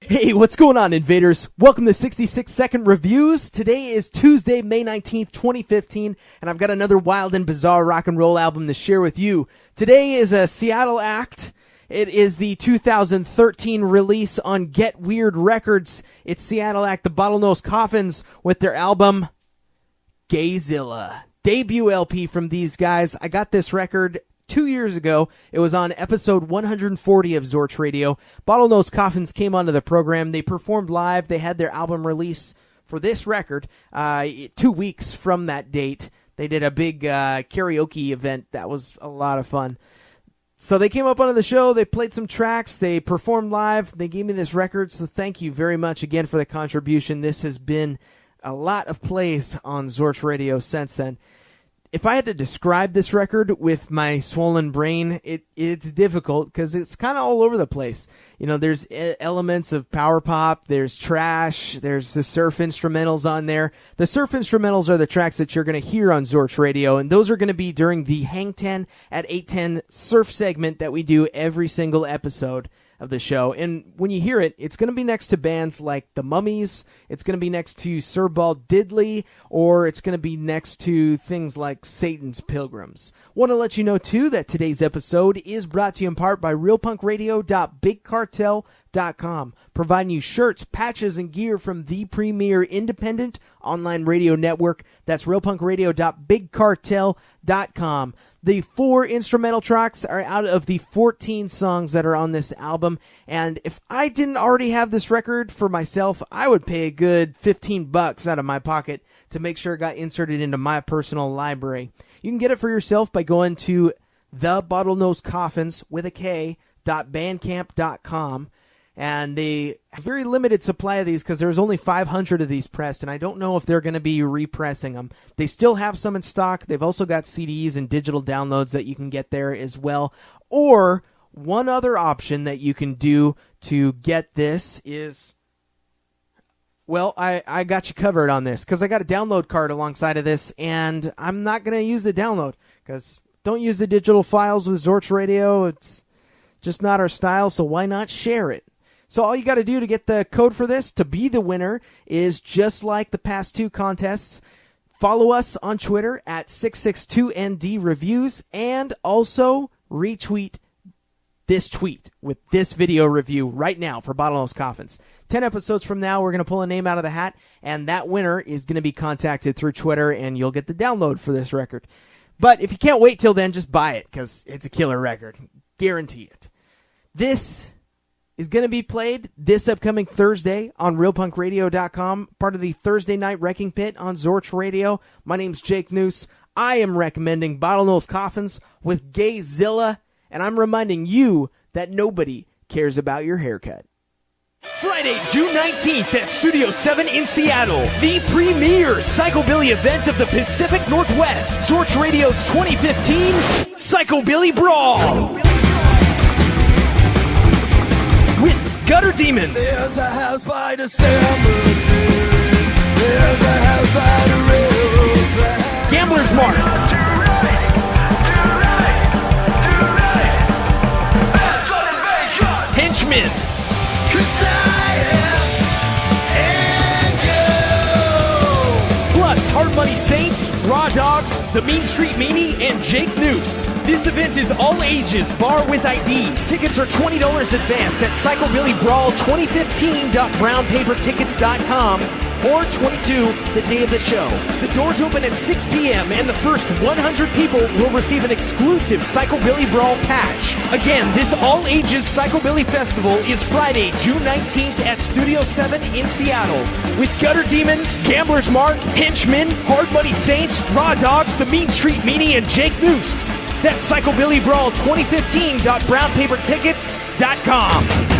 Hey, what's going on, invaders? Welcome to 66-Second Reviews. Today is Tuesday, May 19th, 2015, and I've got another wild and bizarre rock and roll album to share with you. Today is a Seattle act. It is the 2013 release on GetWeird Records. It's Seattle act, the Bottlenose Koffins, with their album Gayzilla. Debut LP from these guys. I got this record 2 years ago. It was on episode 140 of Zorch Radio. Bottlenose Koffins came onto the program. They performed live. They had their album release for this record 2 weeks from that date. They did a big karaoke event. That was a lot of fun. So they came up onto the show. They played some tracks. They performed live. They gave me this record. So thank you very much again for the contribution. This has been a lot of plays on Zorch Radio since then. If I had to describe this record with my swollen brain, it's difficult because it's kind of all over the place. You know, there's elements of power pop, there's trash, there's the surf instrumentals on there. The surf instrumentals are the tracks that you're going to hear on Zorch Radio, and those are going to be during the Hang 10 at 8:10 surf segment that we do every single episode of the show. And when you hear it, it's going to be next to bands like The Mummies, it's going to be next to Sir Ball Diddley, or it's going to be next to things like Satan's Pilgrims. Want to let you know, too, that today's episode is brought to you in part by realpunkradio.bigcartel.com, providing you shirts, patches, and gear from the premier independent online radio network. That's realpunkradio.bigcartel.com. The 4 instrumental tracks are out of the 14 songs that are on this album, and if I didn't already have this record for myself, I would pay a good $15 out of my pocket to make sure it got inserted into my personal library. You can get it for yourself by going to the Bottlenose Koffins with a K.bandcamp.com. And they have a very limited supply of these because there's only 500 of these pressed, and I don't know if they're going to be repressing them. They still have some in stock. They've also got CDs and digital downloads that you can get there as well. Or one other option that you can do to get this is, well, I got you covered on this because I got a download card alongside of this, and I'm not going to use the download because don't use the digital files with Zorch Radio. It's just not our style, so why not share it? So all you got to do to get the code for this, to be the winner, is just like the past 2 contests. Follow us on Twitter at 662NDReviews, and also retweet this tweet with this video review right now for Bottlenose Koffins. 10 episodes from now, we're going to pull a name out of the hat, and that winner is going to be contacted through Twitter, and you'll get the download for this record. But if you can't wait till then, just buy it, because it's a killer record. Guarantee it. This is going to be played this upcoming Thursday on realpunkradio.com, part of the Thursday Night Wrecking Pit on Zorch Radio. My name's Jake Noose. I am recommending Bottlenose Koffins with Gayzilla, and I'm reminding you that nobody cares about your haircut. Friday, June 19th at Studio 7 in Seattle, the premier Psychobilly event of the Pacific Northwest, Zorch Radio's 2015 Psychobilly Brawl. With Gutter Demons. There's a house by the cemetery. There's a house by the railroad track. Gambler's Mark. Do right. Henchmen. 'Cause I am and you. Plus, Hard Money Saints, Raw Dogs, The Mean Street Meanie, and Jake Noose. This event is all ages, bar with ID. Tickets are $20 advance at psychobillybrawl2015.brownpapertickets.com or 22 the day of the show. The doors open at 6 p.m. and the first 100 people will receive an exclusive Psychobilly Brawl patch. Again, this all-ages Psychobilly Festival is Friday, June 19th at Studio 7 in Seattle with Gutter Demons, Gambler's Mark, Henchmen, Hard Money Saints, Raw Dogs, The Mean Street Meanie, and Jake Noose. That's psychobillybrawl2015.brownpapertickets.com.